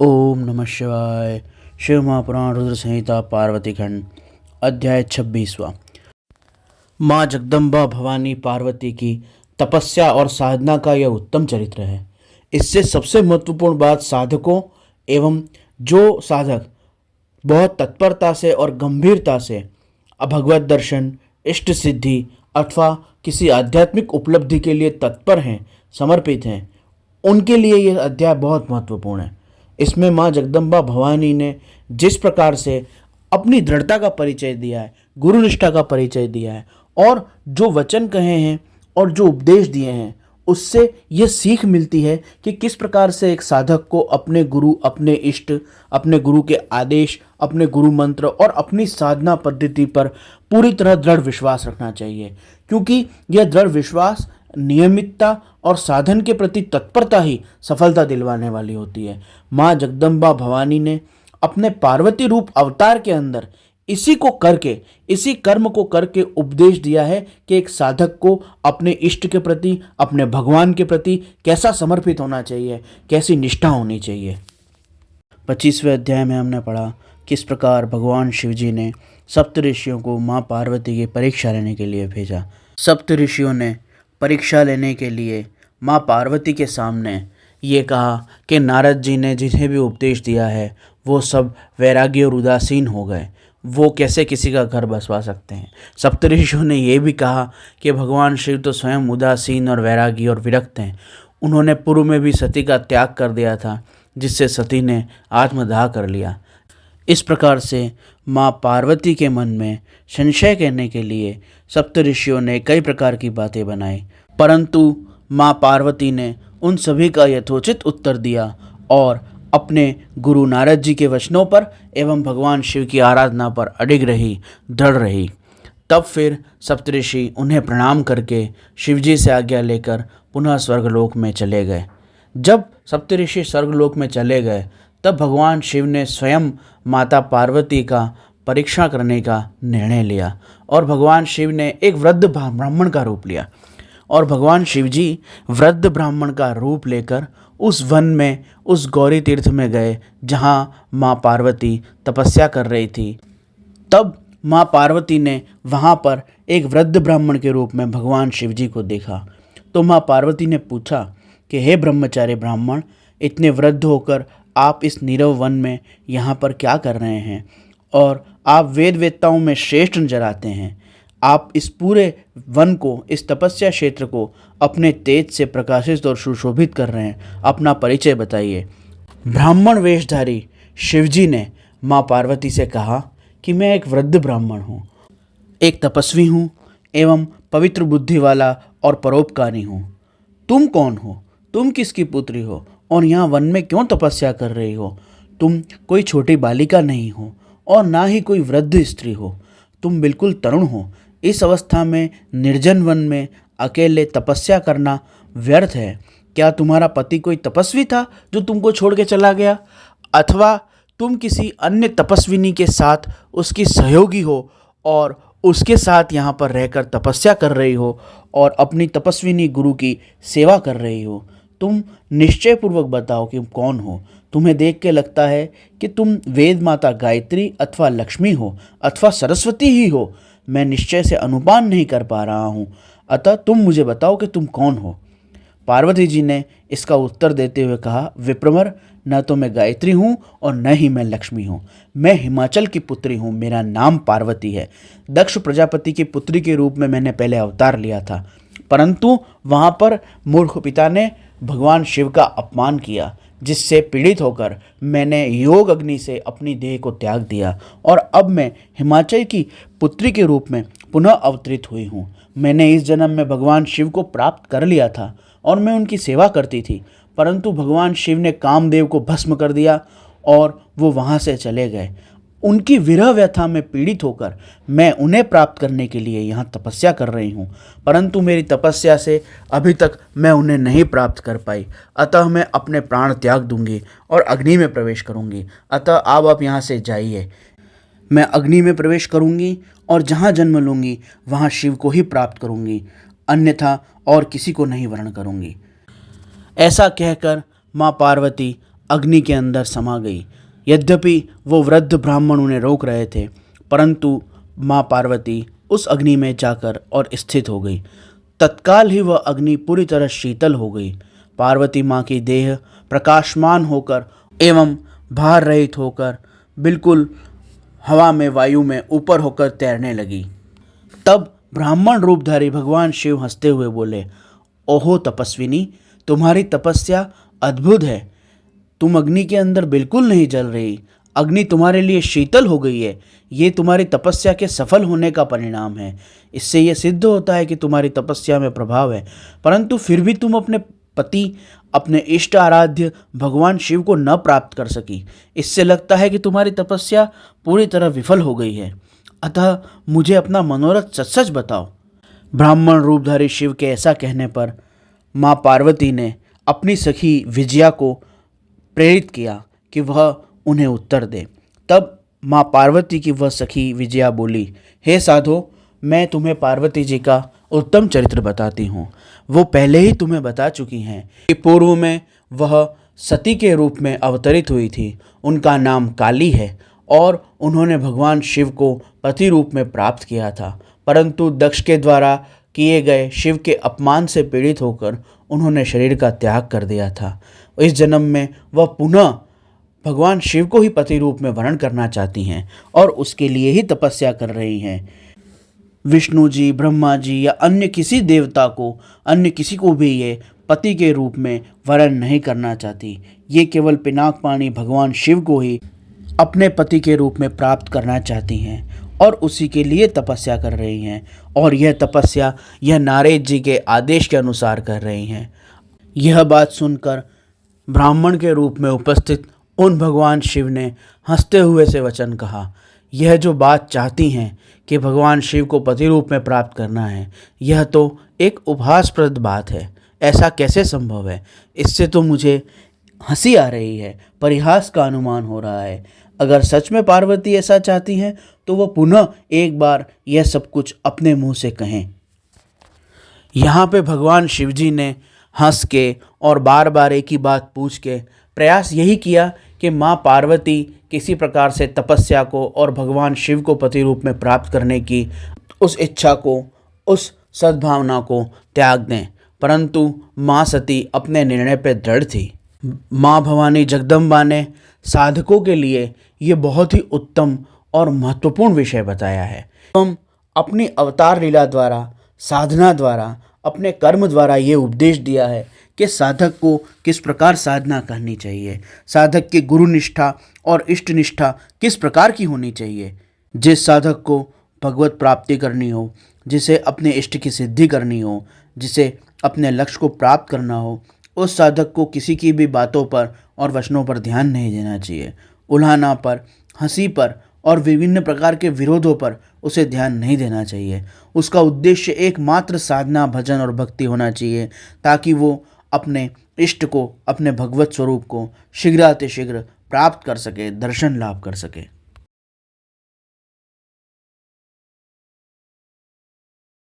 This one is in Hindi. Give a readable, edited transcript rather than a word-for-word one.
ओम नमः शिवाय। शिव महापुराण रुद्र संहिता पार्वती खंड अध्याय 26वां। माँ जगदम्बा भवानी पार्वती की तपस्या और साधना का यह उत्तम चरित्र है। इससे सबसे महत्वपूर्ण बात साधकों एवं जो साधक बहुत तत्परता से और गंभीरता से भगवत दर्शन, इष्ट सिद्धि अथवा किसी आध्यात्मिक उपलब्धि के लिए तत्पर हैं, समर्पित हैं, उनके लिए यह अध्याय बहुत महत्वपूर्ण है। इसमें माँ जगदम्बा भवानी ने जिस प्रकार से अपनी दृढ़ता का परिचय दिया है, गुरु निष्ठा का परिचय दिया है और जो वचन कहे हैं और जो उपदेश दिए हैं, उससे यह सीख मिलती है कि किस प्रकार से एक साधक को अपने गुरु, अपने इष्ट, अपने गुरु के आदेश, अपने गुरु मंत्र और अपनी साधना पद्धति पर पूरी तरह दृढ़ विश्वास रखना चाहिए, क्योंकि यह दृढ़ विश्वास, नियमितता और साधन के प्रति तत्परता ही सफलता दिलवाने वाली होती है। माँ जगदम्बा भवानी ने अपने पार्वती रूप अवतार के अंदर इसी को करके, इसी कर्म को करके उपदेश दिया है कि एक साधक को अपने इष्ट के प्रति, अपने भगवान के प्रति कैसा समर्पित होना चाहिए, कैसी निष्ठा होनी चाहिए। 25वें अध्याय में हमने पढ़ा किस प्रकार भगवान शिवजी ने सप्त ऋषियों को माँ पार्वती की परीक्षा लेने के लिए भेजा। सप्त ऋषियों ने परीक्षा लेने के लिए माँ पार्वती के सामने ये कहा कि नारद जी ने जिन्हें भी उपदेश दिया है वो सब वैरागी और उदासीन हो गए, वो कैसे किसी का घर बसवा सकते हैं। सप्तऋषियों ने यह भी कहा कि भगवान शिव तो स्वयं उदासीन और वैरागी और विरक्त हैं। उन्होंने पूर्व में भी सती का त्याग कर दिया था, जिससे सती ने आत्मदाह कर लिया। इस प्रकार से माँ पार्वती के मन में संशय कहने के लिए सप्तऋषियों ने कई प्रकार की बातें बनाई, परंतु माँ पार्वती ने उन सभी का यथोचित उत्तर दिया और अपने गुरु नारद जी के वचनों पर एवं भगवान शिव की आराधना पर अडिग रही, दृढ़ रही। तब फिर सप्तऋषि उन्हें प्रणाम करके शिवजी से आज्ञा लेकर पुनः स्वर्गलोक में चले गए। जब सप्तऋषि स्वर्गलोक में चले गए तब भगवान शिव ने स्वयं माता पार्वती का परीक्षा करने का निर्णय लिया और भगवान शिव ने एक वृद्ध ब्राह्मण का रूप लिया। और भगवान शिवजी वृद्ध ब्राह्मण का रूप लेकर उस वन में, उस गौरी तीर्थ में गए जहाँ माँ पार्वती तपस्या कर रही थी। तब माँ पार्वती ने वहाँ पर एक वृद्ध ब्राह्मण के रूप में भगवान शिवजी को देखा। तो माँ पार्वती ने पूछा कि हे ब्रह्मचारी ब्राह्मण, इतने वृद्ध होकर आप इस नीरव वन में यहाँ पर क्या कर रहे हैं? और आप वेद वेत्ताओं में श्रेष्ठ नजर आते हैं। आप इस पूरे वन को, इस तपस्या क्षेत्र को अपने तेज से प्रकाशित और सुशोभित कर रहे हैं। अपना परिचय बताइए। ब्राह्मण वेशधारी शिवजी ने माँ पार्वती से कहा कि मैं एक वृद्ध ब्राह्मण हूँ, एक तपस्वी हूँ एवं पवित्र बुद्धि वाला और परोपकारी हूँ। तुम कौन हो? तुम किसकी पुत्री हो और यहाँ वन में क्यों तपस्या कर रही हो? तुम कोई छोटी बालिका नहीं हो और ना ही कोई वृद्ध स्त्री हो। तुम बिल्कुल तरुण हो। इस अवस्था में निर्जन वन में अकेले तपस्या करना व्यर्थ है। क्या तुम्हारा पति कोई तपस्वी था जो तुमको छोड़ के चला गया, अथवा तुम किसी अन्य तपस्विनी के साथ उसकी सहयोगी हो और उसके साथ यहाँ पर रहकर तपस्या कर रही हो और अपनी तपस्विनी गुरु की सेवा कर रही हो? तुम निश्चय पूर्वक बताओ कि कौन हो। तुम्हें देख के लगता है कि तुम वेद माता गायत्री अथवा लक्ष्मी हो अथवा सरस्वती ही हो। मैं निश्चय से अनुमान नहीं कर पा रहा हूँ, अतः तुम मुझे बताओ कि तुम कौन हो। पार्वती जी ने इसका उत्तर देते हुए कहा, विप्रवर, न तो मैं गायत्री हूँ और न ही मैं लक्ष्मी हूँ। मैं हिमाचल की पुत्री हूँ। मेरा नाम पार्वती है। दक्ष प्रजापति की पुत्री के रूप में मैंने पहले अवतार लिया था, परंतु वहाँ पर मूर्ख पिता ने भगवान शिव का अपमान किया, जिससे पीड़ित होकर मैंने योग अग्नि से अपनी देह को त्याग दिया और अब मैं हिमाचल की पुत्री के रूप में पुनः अवतरित हुई हूँ। मैंने इस जन्म में भगवान शिव को प्राप्त कर लिया था और मैं उनकी सेवा करती थी, परंतु भगवान शिव ने कामदेव को भस्म कर दिया और वो वहाँ से चले गए। उनकी विरह व्यथा में पीड़ित होकर मैं उन्हें प्राप्त करने के लिए यहाँ तपस्या कर रही हूँ, परंतु मेरी तपस्या से अभी तक मैं उन्हें नहीं प्राप्त कर पाई। अतः मैं अपने प्राण त्याग दूंगी और अग्नि में प्रवेश करूंगी। अतः आप यहाँ से जाइए। मैं अग्नि में प्रवेश करूंगी और जहाँ जन्म लूँगी वहाँ शिव को ही प्राप्त करूंगी, अन्यथा और किसी को नहीं वर्ण करूंगी। ऐसा कहकर माँ पार्वती अग्नि के अंदर समा गई। यद्यपि वो वृद्ध ब्राह्मण उन्हें रोक रहे थे, परंतु माँ पार्वती उस अग्नि में जाकर और स्थित हो गई। तत्काल ही वह अग्नि पूरी तरह शीतल हो गई। पार्वती माँ की देह प्रकाशमान होकर एवं भार रहित होकर बिल्कुल हवा में, वायु में ऊपर होकर तैरने लगी। तब ब्राह्मण रूपधारी भगवान शिव हंसते हुए बोले, ओहो तपस्विनी, तुम्हारी तपस्या अद्भुत है। तुम अग्नि के अंदर बिल्कुल नहीं जल रही, अग्नि तुम्हारे लिए शीतल हो गई है। ये तुम्हारी तपस्या के सफल होने का परिणाम है। इससे यह सिद्ध होता है कि तुम्हारी तपस्या में प्रभाव है, परंतु फिर भी तुम अपने पति, अपने इष्ट आराध्य भगवान शिव को न प्राप्त कर सकी। इससे लगता है कि तुम्हारी तपस्या पूरी तरह विफल हो गई है। अतः मुझे अपना मनोरथ सच सच बताओ। ब्राह्मण रूपधारी शिव के ऐसा कहने पर माँ पार्वती ने अपनी सखी विजया को प्रेरित किया कि वह उन्हें उत्तर दे। तब माँ पार्वती की वह सखी विजया बोली, हे साधो, मैं तुम्हें पार्वती जी का उत्तम चरित्र बताती हूँ। वो पहले ही तुम्हें बता चुकी हैं कि पूर्व में वह सती के रूप में अवतरित हुई थी। उनका नाम काली है और उन्होंने भगवान शिव को पति रूप में प्राप्त किया था, परंतु दक्ष के द्वारा किए गए शिव के अपमान से पीड़ित होकर उन्होंने शरीर का त्याग कर दिया था। इस जन्म में वह पुनः भगवान शिव को ही पति रूप में वर्ण करना चाहती हैं और उसके लिए ही तपस्या कर रही हैं। विष्णु जी, ब्रह्मा जी या अन्य किसी देवता को, अन्य किसी को भी ये पति के रूप में वर्ण नहीं करना चाहती। ये केवल पिनाकपाणी भगवान शिव को ही अपने पति के रूप में प्राप्त करना चाहती हैं और उसी के लिए तपस्या कर रही हैं। और यह तपस्या यह नारद जी के आदेश के अनुसार कर रही हैं। यह बात सुनकर ब्राह्मण के रूप में उपस्थित उन भगवान शिव ने हंसते हुए से वचन कहा, यह जो बात चाहती हैं कि भगवान शिव को पति रूप में प्राप्त करना है, यह तो एक उपहासप्रद बात है। ऐसा कैसे संभव है? इससे तो मुझे हंसी आ रही है, परिहास का अनुमान हो रहा है। अगर सच में पार्वती ऐसा चाहती हैं तो वह पुनः एक बार यह सब कुछ अपने मुंह से कहें। यहाँ पे भगवान शिवजी ने हंस के और बार बार एक ही बात पूछ के प्रयास यही किया कि माँ पार्वती किसी प्रकार से तपस्या को और भगवान शिव को पति रूप में प्राप्त करने की उस इच्छा को, उस सद्भावना को त्याग दें, परंतु माँ सती अपने निर्णय पर दृढ़ थी। माँ भवानी जगदम्बा ने साधकों के लिए ये बहुत ही उत्तम और महत्वपूर्ण विषय बताया है। हम अपनी अवतार लीला द्वारा, साधना द्वारा, अपने कर्म द्वारा ये उपदेश दिया है कि साधक को किस प्रकार साधना करनी चाहिए, साधक की गुरु निष्ठा और इष्ट निष्ठा किस प्रकार की होनी चाहिए। जिस साधक को भगवत प्राप्ति करनी हो, जिसे अपने इष्ट की सिद्धि करनी हो, जिसे अपने लक्ष्य को प्राप्त करना हो, उस साधक को किसी की भी बातों पर और वचनों पर ध्यान नहीं देना चाहिए। उल्हाना पर, हंसी पर और विभिन्न प्रकार के विरोधों पर उसे ध्यान नहीं देना चाहिए। उसका उद्देश्य एकमात्र साधना, भजन और भक्ति होना चाहिए, ताकि वो अपने इष्ट को, अपने भगवत स्वरूप को शीघ्रातिशीघ्र प्राप्त कर सके, दर्शन लाभ कर सके।